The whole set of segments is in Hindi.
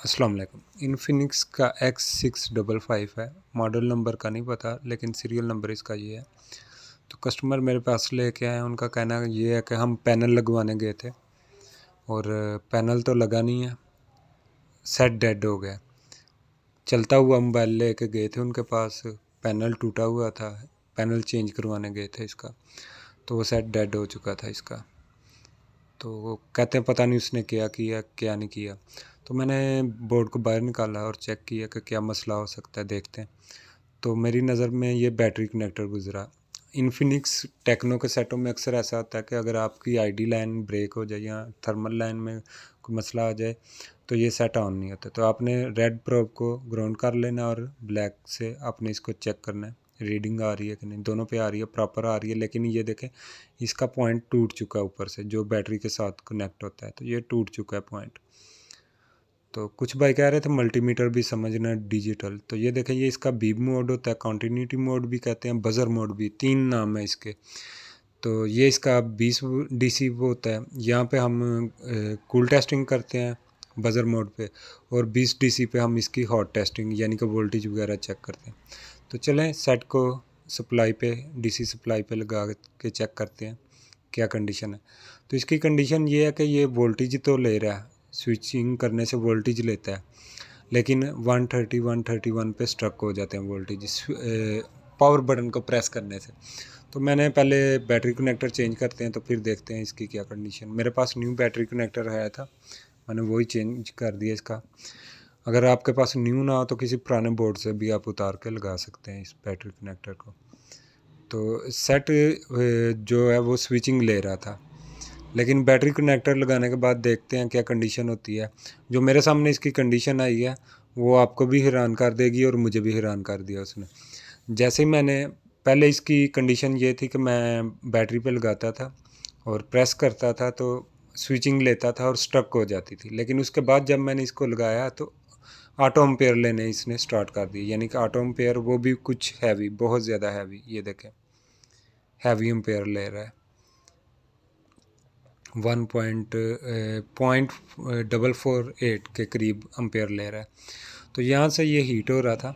अस्सलाम वालेकुम। इन्फिनिक्स का X655 है, मॉडल नंबर का नहीं पता लेकिन सीरियल नंबर इसका ये है। तो कस्टमर मेरे पास लेके आए, उनका कहना ये है कि हम पैनल लगवाने गए थे और पैनल तो लगा नहीं है, सेट डेड हो गया। चलता हुआ मोबाइल लेके गए थे उनके पास, पैनल टूटा हुआ था, पैनल चेंज करवाने गए थे इसका, तो वो सेट डेड हो चुका था इसका। तो वो कहते हैं पता नहीं उसने क्या किया क्या नहीं किया। तो मैंने बोर्ड को बाहर निकाला और चेक किया कि क्या मसला हो सकता है, देखते हैं। तो मेरी नज़र में ये बैटरी कनेक्टर गुजरा। इन्फिनिक्स टेक्नो के सेटों में अक्सर ऐसा होता है कि अगर आपकी आईडी लाइन ब्रेक हो जाए या थर्मल लाइन में कोई मसला आ जाए तो ये सेट ऑन नहीं होता। तो आपने रेड प्रोब को ग्राउंड कर लेना और ब्लैक से आपने इसको चेक करना है रीडिंग आ रही है कि नहीं। दोनों पे आ रही है, प्रॉपर आ रही है, लेकिन ये देखें इसका पॉइंट टूट चुका है ऊपर से, जो बैटरी के साथ कनेक्ट होता है, तो ये टूट चुका है पॉइंट। तो कुछ भाई कह रहे थे मल्टीमीटर भी समझना डिजिटल, तो ये देखें ये इसका बीप मोड होता है, कॉन्टीन्यूटी मोड भी कहते हैं, बजर मोड भी, 3 नाम है इसके। तो ये इसका 20 DC वो होता है, यहाँ पे हम कूल टेस्टिंग करते हैं बजर मोड पे, और 20 DC पे हम इसकी हॉट टेस्टिंग यानी कि वोल्टेज वगैरह चेक करते हैं। तो चलें सेट को सप्लाई पे, DC सप्लाई पे लगा के चेक करते हैं क्या कंडीशन है। तो इसकी कंडीशन ये है कि ये वोल्टेज तो ले रहा है, स्विचिंग करने से वोल्टेज लेता है, लेकिन 131 पे स्ट्रक हो जाते हैं वोल्टेज पावर बटन को प्रेस करने से। तो मैंने पहले बैटरी कनेक्टर चेंज करते हैं, तो फिर देखते हैं इसकी क्या कंडीशन। मेरे पास न्यू बैटरी कनेक्टर आया था, मैंने वही चेंज कर दिया इसका। अगर आपके पास न्यू ना हो तो किसी पुराने बोर्ड से भी आप उतार के लगा सकते हैं इस बैटरी कनेक्टर को। तो सेट जो है वो स्विचिंग ले रहा था, लेकिन बैटरी कनेक्टर लगाने के बाद देखते हैं क्या कंडीशन होती है। जो मेरे सामने इसकी कंडीशन आई है वो आपको भी हैरान कर देगी और मुझे भी हैरान कर दिया उसने। जैसे ही मैंने पहले इसकी कंडीशन ये थी कि मैं बैटरी पे लगाता था और प्रेस करता था तो स्विचिंग लेता था और स्ट्रक हो जाती थी, लेकिन उसके बाद जब मैंने इसको लगाया तो ऑटो एम्पेयर लेने इसने स्टार्ट कर दी, यानी कि ऑटो एम्पेयर वो भी कुछ हैवी, बहुत ज़्यादा हैवी, ये देखें हैवी एम्पेयर ले रहा है, 1.448 के करीब एम्पेयर ले रहा है। तो यहाँ से ये हीट हो रहा था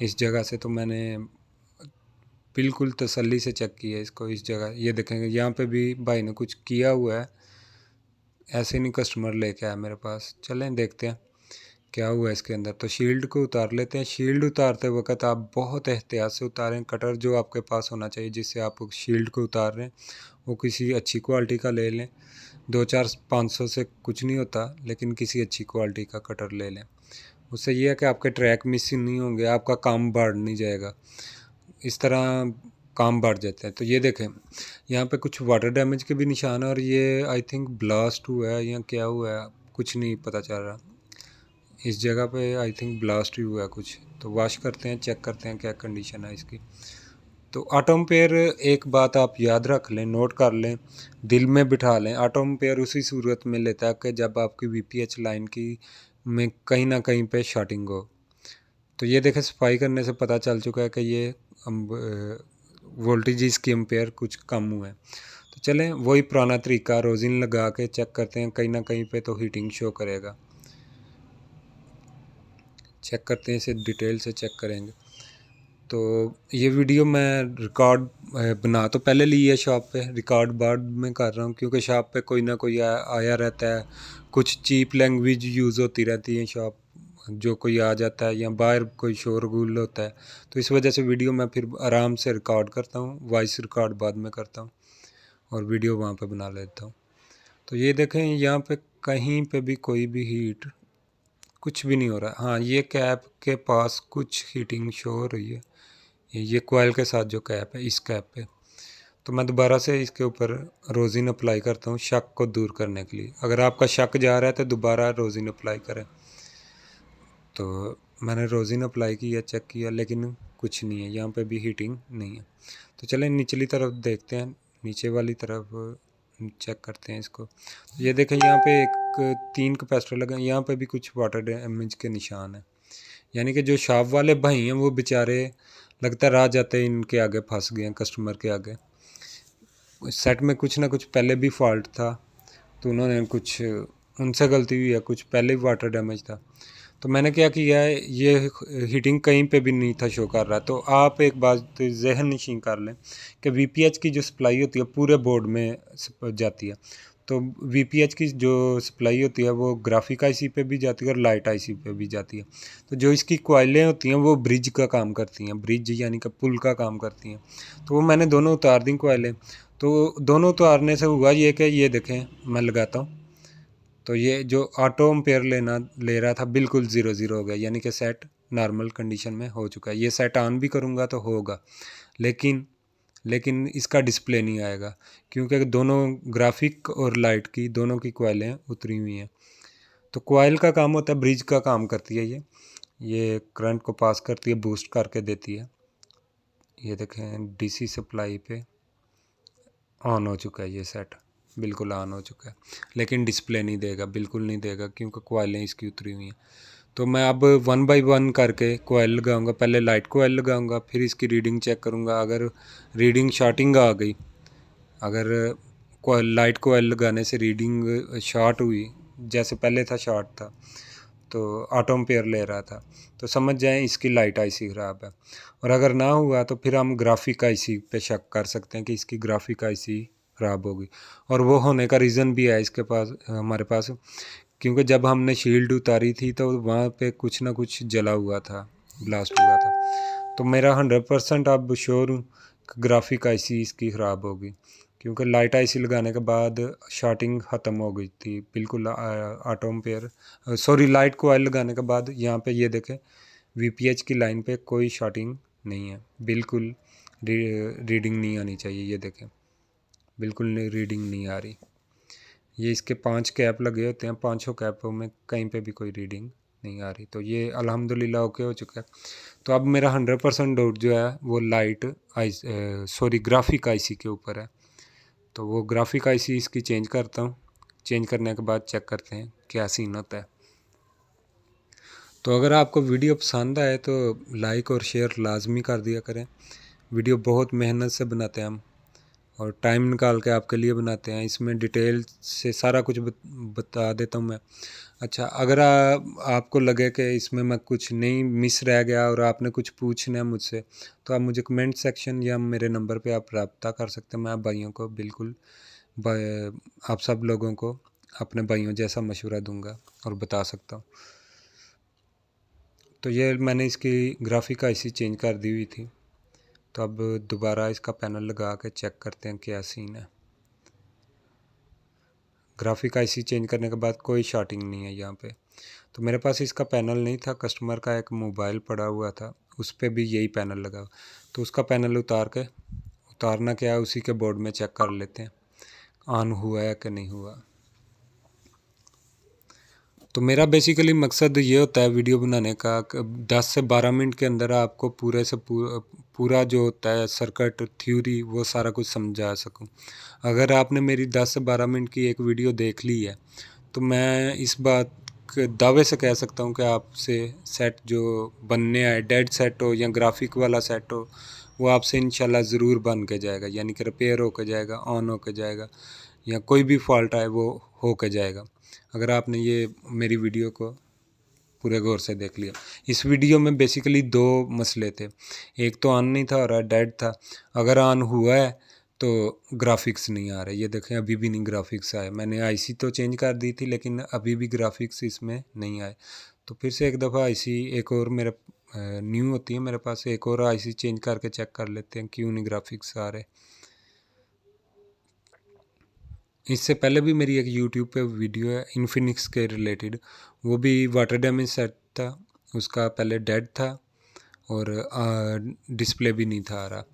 इस जगह से, तो मैंने बिल्कुल तसल्ली से चेक किया इसको इस जगह। ये देखेंगे यहाँ पे भी भाई ने कुछ किया हुआ है, ऐसे नहीं कस्टमर लेके आया मेरे पास। चलें देखते हैं क्या हुआ है इसके अंदर। तो शील्ड को उतार लेते हैं। शील्ड उतारते वक्त आप बहुत एहतियात से उतारें। कटर जो आपके पास होना चाहिए जिससे आप शील्ड को उतार रहे हैं वो किसी अच्छी क्वालिटी का ले लें। 2-4-500 से कुछ नहीं होता, लेकिन किसी अच्छी क्वालिटी का कटर ले लें। उससे ये है कि आपके ट्रैक मिस नहीं होंगे, आपका काम बढ़ नहीं जाएगा, इस तरह काम बढ़ जाता है। तो ये देखें यहाँ पे कुछ वाटर डैमेज के भी निशान है, और ये आई थिंक ब्लास्ट हुआ है या क्या हुआ है कुछ नहीं पता चल रहा। इस जगह पे आई थिंक ब्लास्ट ही हुआ है कुछ। तो वॉश करते हैं, चेक करते हैं क्या कंडीशन है इसकी। तो ऑटो एम्पेयर एक बात आप याद रख लें, नोट कर लें, दिल में बिठा लें। ऑटो एम्पेयर उसी सूरत में लेता है कि जब आपकी VPH लाइन की में कहीं ना कहीं पे शॉर्टिंग हो। तो ये देखें सफाई करने से पता चल चुका है कि ये वोल्टेज इसकी एम्पेयर कुछ कम हुआ है। तो चलें वही पुराना तरीका, रोजिन लगा के चेक करते हैं, कहीं ना कहीं पे तो हीटिंग शो करेगा। चेक करते हैं, इसे डिटेल से चेक करेंगे। तो ये वीडियो मैं रिकॉर्ड बना तो पहले ली है शॉप पे, रिकॉर्ड बाद में कर रहा हूँ क्योंकि शॉप पे कोई ना कोई आया रहता है, कुछ चीप लैंग्वेज यूज़ होती रहती है शॉप, जो कोई आ जाता है या बाहर कोई शोरगुल होता है। तो इस वजह से वीडियो मैं फिर आराम से रिकॉर्ड करता हूँ, वॉइस रिकॉर्ड बाद में करता हूँ और वीडियो वहाँ पे बना लेता हूँ। तो ये देखें यहाँ पे कहीं पे भी कोई भी हीट कुछ भी नहीं हो रहा। हाँ, ये कैप के पास कुछ हीटिंग शो हो रही है, ये कोयल के साथ जो कैप है इस कैप पे। तो मैं दोबारा से इसके ऊपर रोज़िन अप्लाई करता हूँ शक को दूर करने के लिए। अगर आपका शक जा रहा है तो दोबारा रोज़िन अप्लाई करें। तो मैंने रोज़िन अप्लाई किया, चेक किया, लेकिन कुछ नहीं है, यहाँ पे भी हीटिंग नहीं है। तो चलें निचली तरफ देखते हैं, नीचे वाली तरफ चेक करते हैं इसको। तो ये देखें यहाँ पे एक 3 कैपेसिटर लगे हैं, यहाँ पे भी कुछ वाटर डैमेज के निशान हैं, यानी कि जो शॉप वाले भाई हैं वो बेचारे लगता है राह जाते इनके आगे फंस गए हैं, कस्टमर के आगे। सेट में कुछ ना कुछ पहले भी फॉल्ट था, तो उन्होंने कुछ उनसे गलती हुई है, कुछ पहले ही वाटर डैमेज था। तो मैंने क्या किया है, ये हीटिंग कहीं पे भी नहीं था शो कर रहा। तो आप एक बात ज़हन नशीं कर लें कि वीपीएच की जो सप्लाई होती है पूरे बोर्ड में जाती है। तो वीपीएच की जो सप्लाई होती है वो ग्राफिक आईसी पे भी जाती है और लाइट आईसी पे भी जाती है। तो जो इसकी कॉइलें होती हैं वो ब्रिज का काम करती हैं, ब्रिज यानी कि पुल का काम करती हैं। तो वो मैंने दोनों उतार दी कॉइलें। तो दोनों उतारने से हुआ ये कि ये देखें, मैं लगाता हूँ तो ये जो ऑटो एम्पेयर ले रहा था बिल्कुल 0 हो गया, यानी कि सेट नॉर्मल कंडीशन में हो चुका है। ये सेट ऑन भी करूँगा तो होगा, लेकिन लेकिन इसका डिस्प्ले नहीं आएगा, क्योंकि दोनों ग्राफिक और लाइट की दोनों की कॉइलें उतरी हुई हैं। तो कॉइल का काम होता है, ब्रिज का काम करती है ये करंट को पास करती है, बूस्ट करके देती है। ये देखें डीसी सप्लाई पे ऑन हो चुका है, ये सेट बिल्कुल ऑन हो चुका है, लेकिन डिस्प्ले नहीं देगा, बिल्कुल नहीं देगा, क्योंकि कॉइलें इसकी उतरी हुई हैं। तो मैं अब 1 बाय 1 करके कॉइल लगाऊंगा। पहले लाइट कॉइल लगाऊंगा, फिर इसकी रीडिंग चेक करूंगा। अगर रीडिंग शॉर्टिंग आ गई, अगर कॉइल लाइट कॉइल लगाने से रीडिंग शॉर्ट हुई, जैसे पहले था शॉर्ट था तो ऑटो एम्पेयर ले रहा था, तो समझ जाएं इसकी लाइट आईसी ख़राब है। और अगर ना हुआ तो फिर हम ग्राफिक आईसी पे शक कर सकते हैं कि इसकी ग्राफिक आईसी ख़राब होगी। और वो होने का रीज़न भी है इसके पास, हमारे पास, क्योंकि जब हमने शील्ड उतारी थी तो वहाँ पे कुछ ना कुछ जला हुआ था, ब्लास्ट हुआ था। तो मेरा 100% अब श्योर हूँ कि ग्राफिक आईसी इसकी ख़राब होगी, क्योंकि लाइट आईसी लगाने के बाद शॉर्टिंग ख़त्म हो गई थी बिल्कुल। Auto ampere sorry light coil लगाने के बाद यहाँ पे ये देखें वीपीएच की लाइन पे कोई शॉर्टिंग नहीं है, बिल्कुल रीडिंग नहीं आनी चाहिए। ये देखें बिल्कुल रीडिंग नहीं आ रही। ये इसके 5 कैप लगे होते हैं, 5 कैपों में कहीं पे भी कोई रीडिंग नहीं आ रही। तो ये अल्हम्दुलिल्लाह ओके हो चुका है। तो अब मेरा 100% डाउट जो है वो लाइट ग्राफिक आईसी के ऊपर है। तो वो ग्राफिक आईसी इसकी चेंज करता हूँ। चेंज करने के बाद चेक करते हैं क्या सीन होता है। तो अगर आपको वीडियो पसंद आए तो लाइक और शेयर लाजमी कर दिया करें। वीडियो बहुत मेहनत से बनाते हैं हम, और टाइम निकाल के आपके लिए बनाते हैं। इसमें डिटेल से सारा कुछ बता देता हूँ मैं। अच्छा, अगर आपको लगे कि इसमें मैं कुछ नहीं मिस रह गया और आपने कुछ पूछना है मुझसे, तो आप मुझे कमेंट सेक्शन या मेरे नंबर पे आप रब्ता कर सकते हैं। मैं आप भाइयों को बिल्कुल आप सब लोगों को अपने भाइयों जैसा मशवरा दूंगा और बता सकता हूँ। तो ये मैंने इसकी ग्राफिक आईसी चेंज कर दी हुई थी। तो अब दोबारा इसका पैनल लगा के चेक करते हैं क्या सीन है। ग्राफिक आईसी चेंज करने के बाद कोई शॉर्टिंग नहीं है यहाँ पे। तो मेरे पास इसका पैनल नहीं था, कस्टमर का एक मोबाइल पड़ा हुआ था, उस पर भी यही पैनल लगा। तो उसका पैनल उतारना क्या है, उसी के बोर्ड में चेक कर लेते हैं ऑन हुआ है कि नहीं हुआ। तो मेरा बेसिकली मकसद ये होता है वीडियो बनाने का, 10 से 12 मिनट के अंदर आपको पूरे से पूरा जो होता है सर्किट थ्योरी वो सारा कुछ समझा सकूं। अगर आपने मेरी 10 से 12 मिनट की एक वीडियो देख ली है तो मैं इस बात के दावे से कह सकता हूं कि आपसे सेट जो बनने आए, डेड सेट हो या ग्राफिक वाला सेट हो, वो आपसे इंशाल्लाह ज़रूर बन के जाएगा, यानी कि रिपेयर हो के जाएगा, ऑन हो के जाएगा, या कोई भी फॉल्ट आए वो हो के जाएगा, अगर आपने ये मेरी वीडियो को पूरे गौर से देख लिया। इस वीडियो में बेसिकली 2 मसले थे। एक तो ऑन नहीं था हो रहा, डेड था। अगर ऑन हुआ है तो ग्राफिक्स नहीं आ रहे। ये देखें अभी भी नहीं ग्राफिक्स आए। मैंने आईसी तो चेंज कर दी थी लेकिन अभी भी ग्राफिक्स इसमें नहीं आए। तो फिर से एक दफ़ा आईसी एक और मेरे न्यू होती है मेरे पास, एक और आईसी चेंज करके चेक कर लेते हैं क्यों नहीं ग्राफिक्स आ रहे। इससे पहले भी मेरी एक यूट्यूब पे वीडियो है इन्फिनिक्स के रिलेटेड, वो भी वाटर डैमेज सेट था, उसका पहले डेड था और डिस्प्ले भी नहीं था आ रहा।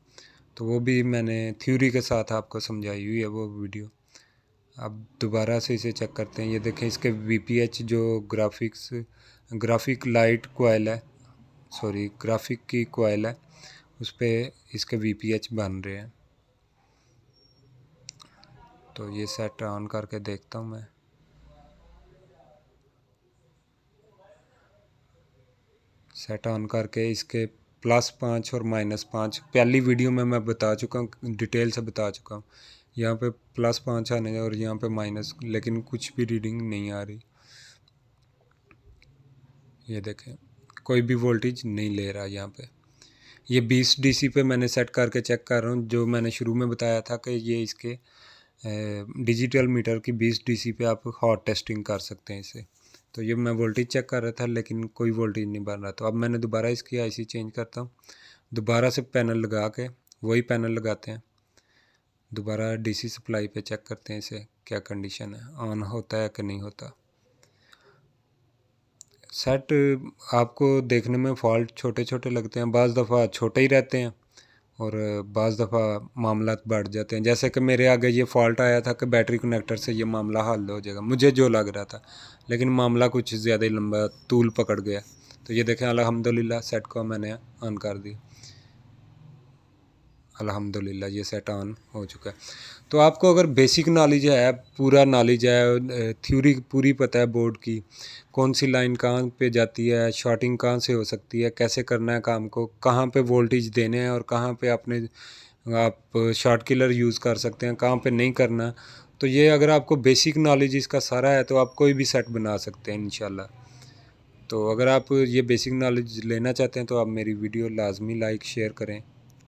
तो वो भी मैंने थ्योरी के साथ आपको समझाई हुई है वो वीडियो। अब दोबारा से इसे चेक करते हैं। ये देखें इसके वीपीएच जो ग्राफिक लाइट कोयल है, सॉरी ग्राफिक की कोयल है, उस पर इसके वीपीएच बन रहे हैं। तो ये सेट ऑन करके देखता हूँ मैं। सेट ऑन करके इसके +5 और -5 पहली वीडियो में मैं बता चुका हूँ, डिटेल से बता चुका हूँ। यहाँ पे +5 आने और यहाँ पे माइनस, लेकिन कुछ भी रीडिंग नहीं आ रही। ये देखें कोई भी वोल्टेज नहीं ले रहा यहाँ पे। ये 20 डीसी पे मैंने सेट करके चेक कर रहा हूँ, जो मैंने शुरू में बताया था कि ये इसके डिजिटल मीटर की 20 डीसी पे आप हॉट टेस्टिंग कर सकते हैं इसे। तो ये मैं वोल्टेज चेक कर रहा था लेकिन कोई वोल्टेज नहीं बन रहा। तो अब मैंने दोबारा इसकी आईसी चेंज करता हूँ, दोबारा से पैनल लगा के वही पैनल लगाते हैं, दोबारा डीसी सप्लाई पे चेक करते हैं इसे क्या कंडीशन है, ऑन होता है कि नहीं होता। सेट आपको देखने में फ़ॉल्ट छोटे छोटे लगते हैं, बाज़ दफ़ा छोटे ही रहते हैं और बाज़ दफ़ा मामला बढ़ जाते हैं। जैसे कि मेरे आगे ये फ़ॉल्ट आया था कि बैटरी कनेक्टर से ये मामला हल हो जाएगा, मुझे जो लग रहा था, लेकिन मामला कुछ ज़्यादा ही लंबा तूल पकड़ गया। तो ये देखें अल्हम्दुलिल्लाह सेट को मैंने ऑन कर दिया, अल्हम्दुलिल्लाह ये सेट ऑन हो चुका है। तो आपको अगर बेसिक नॉलेज है, पूरा नॉलेज है, थ्योरी पूरी पता है बोर्ड की, कौन सी लाइन कहाँ पे जाती है, शॉर्टिंग कहाँ से हो सकती है, कैसे करना है काम को, कहाँ पे वोल्टेज देने हैं और कहाँ पे अपने आप शॉर्ट किलर यूज़ कर सकते हैं, कहाँ पे नहीं करना, तो ये अगर आपको बेसिक नॉलेज इसका सारा है तो आप कोई भी सेट बना सकते हैं इंशाल्लाह। तो अगर आप ये बेसिक नॉलेज लेना चाहते हैं तो आप मेरी वीडियो लाजमी लाइक शेयर करें।